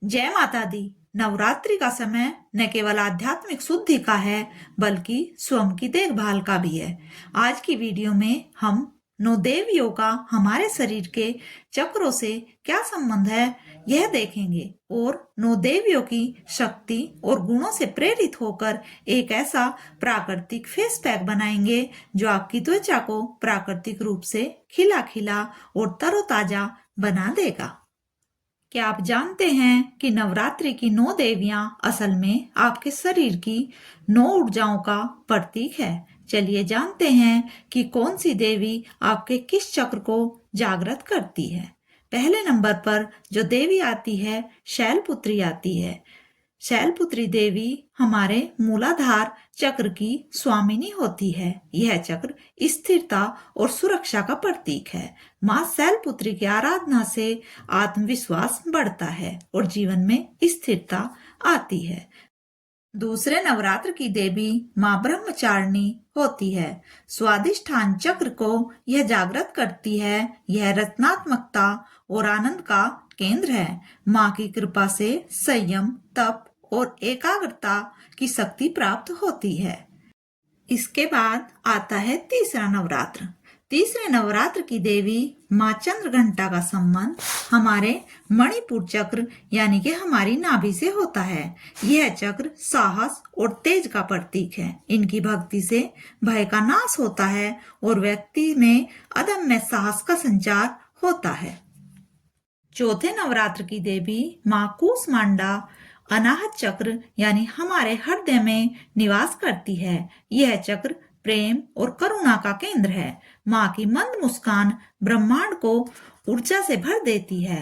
जय माता दी। नवरात्रि का समय न केवल आध्यात्मिक शुद्धि का है बल्कि स्वयं की देखभाल का भी है। आज की वीडियो में हम नौ देवियों का हमारे शरीर के चक्रों से क्या संबंध है यह देखेंगे और नौ देवियों की शक्ति और गुणों से प्रेरित होकर एक ऐसा प्राकृतिक फेस पैक बनाएंगे जो आपकी त्वचा को प्राकृतिक रूप से खिला खिला और तरोताजा बना देगा। क्या आप जानते हैं कि नवरात्रि की 9 देवियां असल में आपके शरीर की 9 ऊर्जाओं का प्रतीक है। चलिए जानते हैं कि कौन सी देवी आपके किस चक्र को जागृत करती है। पहले नंबर पर जो देवी आती है शैलपुत्री आती है। शैलपुत्री देवी हमारे मूलाधार चक्र की स्वामिनी होती है। यह चक्र स्थिरता और सुरक्षा का प्रतीक है। माँ शैलपुत्री की आराधना से आत्मविश्वास बढ़ता है और जीवन में स्थिरता आती है। दूसरे नवरात्र की देवी माँ ब्रह्मचारिणी होती है। स्वादिष्ठान चक्र को यह जागृत करती है। यह रचनात्मकता और आनंद का केंद्र है। माँ की कृपा से संयम, तप और एकाग्रता की शक्ति प्राप्त होती है। इसके बाद आता है तीसरा नवरात्र। तीसरे नवरात्र की देवी माँ चंद्रघंटा का संबंध हमारे मणिपुर चक्र यानी कि हमारी नाभि से होता है। यह चक्र साहस और तेज का प्रतीक है। इनकी भक्ति से भय का नाश होता है और व्यक्ति में अदम्य साहस का संचार होता है। चौथे नवरात्र की देवी माँ कूष्मांडा अनाहत चक्र यानी हमारे हृदय में निवास करती है। यह चक्र प्रेम और करुणा का केंद्र है। माँ की मंद मुस्कान ब्रह्मांड को ऊर्जा से भर देती है।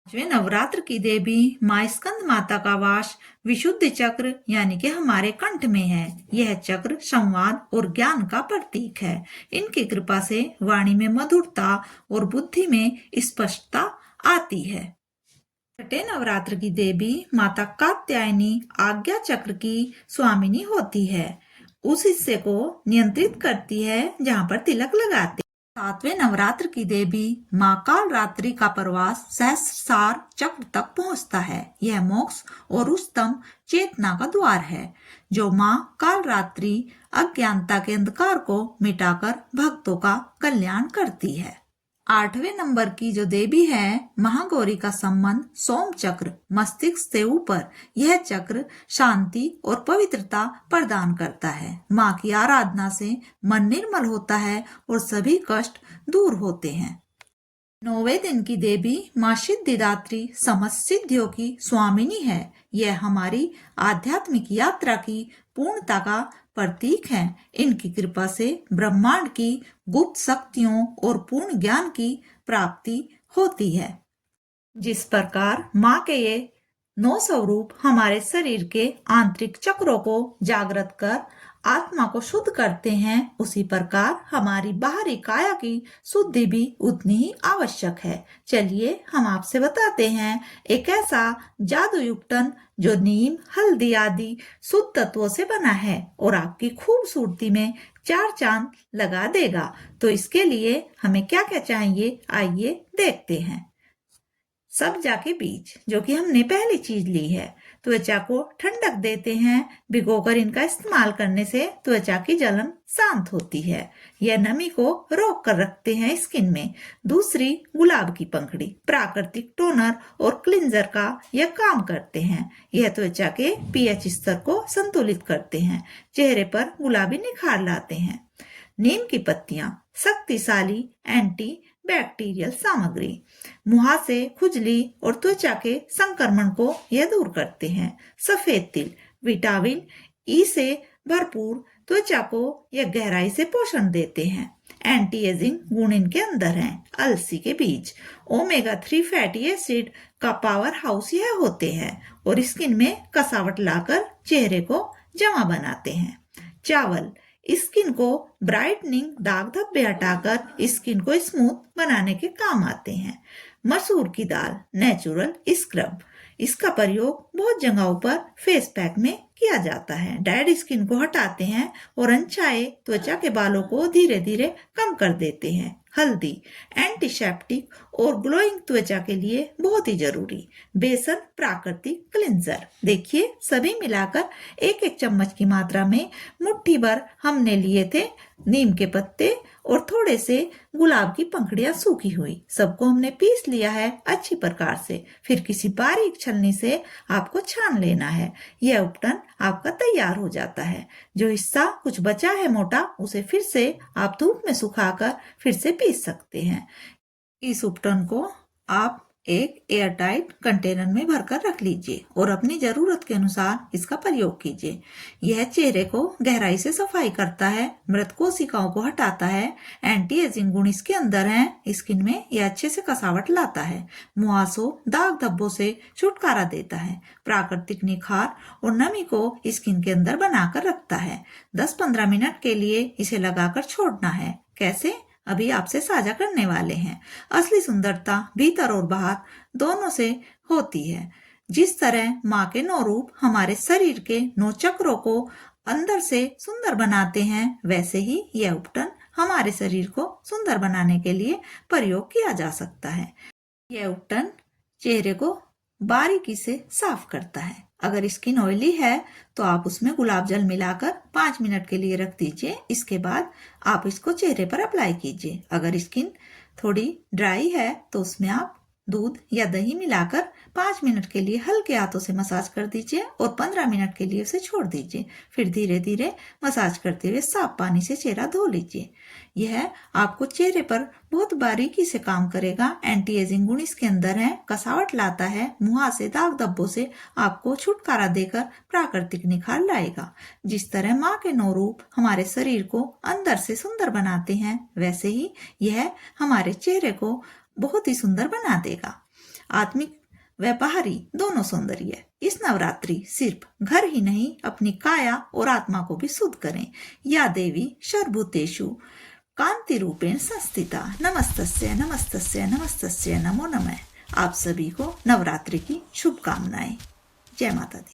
पांचवें नवरात्र की देवी माँ स्कंद माता का वास विशुद्ध चक्र यानी कि हमारे कंठ में है। यह चक्र संवाद और ज्ञान का प्रतीक है। इनकी कृपा से वाणी में मधुरता और बुद्धि में स्पष्टता आती है। छठे नवरात्र की देवी माता कात्यायनी आज्ञा चक्र की स्वामिनी होती है। उस हिस्से को नियंत्रित करती है जहाँ पर तिलक लगाते। सातवें नवरात्र की देवी माँ कालरात्रि का प्रवास सहस्रार चक्र तक पहुँचता है। यह मोक्ष और उच्चतम चेतना का द्वार है। जो माँ कालरात्रि अज्ञानता के अंधकार को मिटाकर भक्तों का कल्याण करती है। आठवें नंबर की जो देवी है महागौरी का संबंध सोम चक्र मस्तिष्क से ऊपर। यह चक्र शांति और पवित्रता प्रदान करता है। माँ की आराधना से मन निर्मल होता है और सभी कष्ट दूर होते हैं। 9वें दिन की देवी माँ सिद्धिदात्री समस्त सिद्धियों की स्वामिनी है। यह हमारी आध्यात्मिक यात्रा की पूर्णता का प्रतीक है। इनकी कृपा से ब्रह्मांड की गुप्त शक्तियों और पूर्ण ज्ञान की प्राप्ति होती है। जिस प्रकार माँ के ये 9 स्वरूप हमारे शरीर के आंतरिक चक्रों को जागृत कर आत्मा को शुद्ध करते हैं, उसी प्रकार हमारी बाहरी काया की शुद्धि भी उतनी ही आवश्यक है। चलिए हम आपसे बताते हैं एक ऐसा जादूयुक्तन जो नीम, हल्दी आदि शुद्ध तत्वों से बना है और आपकी खूबसूरती में 4 चांद लगा देगा। तो इसके लिए हमें क्या क्या चाहिए, आइए देखते हैं। सब्जा के बीज जो कि हमने पहली चीज ली है। त्वचा को ठंडक देते हैं। भिगोकर इनका इस्तेमाल करने से त्वचा की जलन शांत होती है। यह नमी को रोक कर रखते हैं स्किन में। दूसरी गुलाब की पंखड़ी प्राकृतिक टोनर और क्लिंजर का यह काम करते हैं। यह त्वचा के पीएच स्तर को संतुलित करते हैं। चेहरे पर गुलाबी निखार लाते हैं। नीम की पत्तियां शक्तिशाली एंटी बैक्टीरियल सामग्री, मुहासे, खुजली और त्वचा के संक्रमण को यह दूर करते हैं। सफेद तिल विटामिन ई से भरपूर त्वचा को यह गहराई से पोषण देते हैं। एंटी एजिंग गुण इनके अंदर हैं। अलसी के बीज ओमेगा 3 फैटी एसिड का पावर हाउस यह होते हैं और स्किन में कसावट लाकर चेहरे को जमा बनाते हैं। चावल स्किन को ब्राइटनिंग, दाग धब्बे हटाकर स्किन को स्मूथ बनाने के काम आते हैं। मसूर की दाल नेचुरल स्क्रब इसका प्रयोग बहुत जगहों पर फेस पैक में किया जाता है। डेड स्किन को हटाते हैं और अनचाहे त्वचा के बालों को धीरे धीरे कम कर देते हैं। हल्दी एंटीसेप्टिक और ग्लोइंग त्वचा के लिए बहुत ही जरूरी। बेसन प्राकृतिक क्लिंजर। देखिए सभी मिलाकर एक एक चम्मच की मात्रा में मुट्ठी भर हमने लिए थे नीम के पत्ते और थोड़े से गुलाब की पंखुड़ियां सूखी हुई। सबको हमने पीस लिया है अच्छी प्रकार से। फिर किसी बारीक छलनी से आपको छान लेना है। यह उपटन आपका तैयार हो जाता है। जो हिस्सा कुछ बचा है मोटा, उसे फिर से आप धूप में सुखाकर फिर से पीस सकते हैं। इस उपटन को आप एक एयरटाइट कंटेनर में भरकर रख लीजिए और अपनी जरूरत के अनुसार इसका प्रयोग कीजिए। यह चेहरे को गहराई से सफाई करता है, मृत कोशिकाओं को हटाता है, एंटी एजिंग गुण इसके अंदर हैं। स्किन में यह अच्छे से कसावट लाता है, मुहासों दाग धब्बों से छुटकारा देता है, प्राकृतिक निखार और नमी को स्किन के अंदर बनाकर रखता है। 10-15 मिनट के लिए इसे लगाकर छोड़ना है। कैसे, अभी आपसे साझा करने वाले हैं। असली सुंदरता भीतर और बाहर दोनों से होती है। जिस तरह माँ के 9 रूप हमारे शरीर के 9 चक्रों को अंदर से सुंदर बनाते हैं, वैसे ही यह उपटन हमारे शरीर को सुंदर बनाने के लिए प्रयोग किया जा सकता है। यह उपटन चेहरे को बारीकी से साफ करता है। अगर स्किन ऑयली है तो आप उसमें गुलाब जल मिलाकर 5 मिनट के लिए रख दीजिए। इसके बाद आप इसको चेहरे पर अप्लाई कीजिए। अगर स्किन थोड़ी ड्राई है तो उसमें आप दूध या दही मिलाकर 5 मिनट के लिए हल्के हाथों से मसाज कर दीजिए और 15 मिनट के लिए उसे छोड़ दीजिए। फिर धीरे धीरे मसाज करते हुए साफ पानी से चेहरा धो लीजिए। यह आपको चेहरे पर बहुत बारीकी से काम करेगा। एंटी एजिंग गुण इसके अंदर है, कसावट लाता है, मुहासे दाग धब्बों से आपको छुटकारा देकर प्राकृतिक निखार लाएगा। जिस तरह माँ के 9 रूप हमारे शरीर को अंदर से सुंदर बनाते हैं, वैसे ही यह हमारे चेहरे को बहुत ही सुंदर बना देगा। आत्मिक व बाहरी दोनों सौंदर्य। इस नवरात्रि सिर्फ घर ही नहीं, अपनी काया और आत्मा को भी शुद्ध करें। या देवी सर्वभूतेषु कांति रूपेण संस्थिता। नमस्तस्य नमस्तस्य नमस्तस्य नमो नमः। आप सभी को नवरात्रि की शुभकामनाएं। जय माता दी।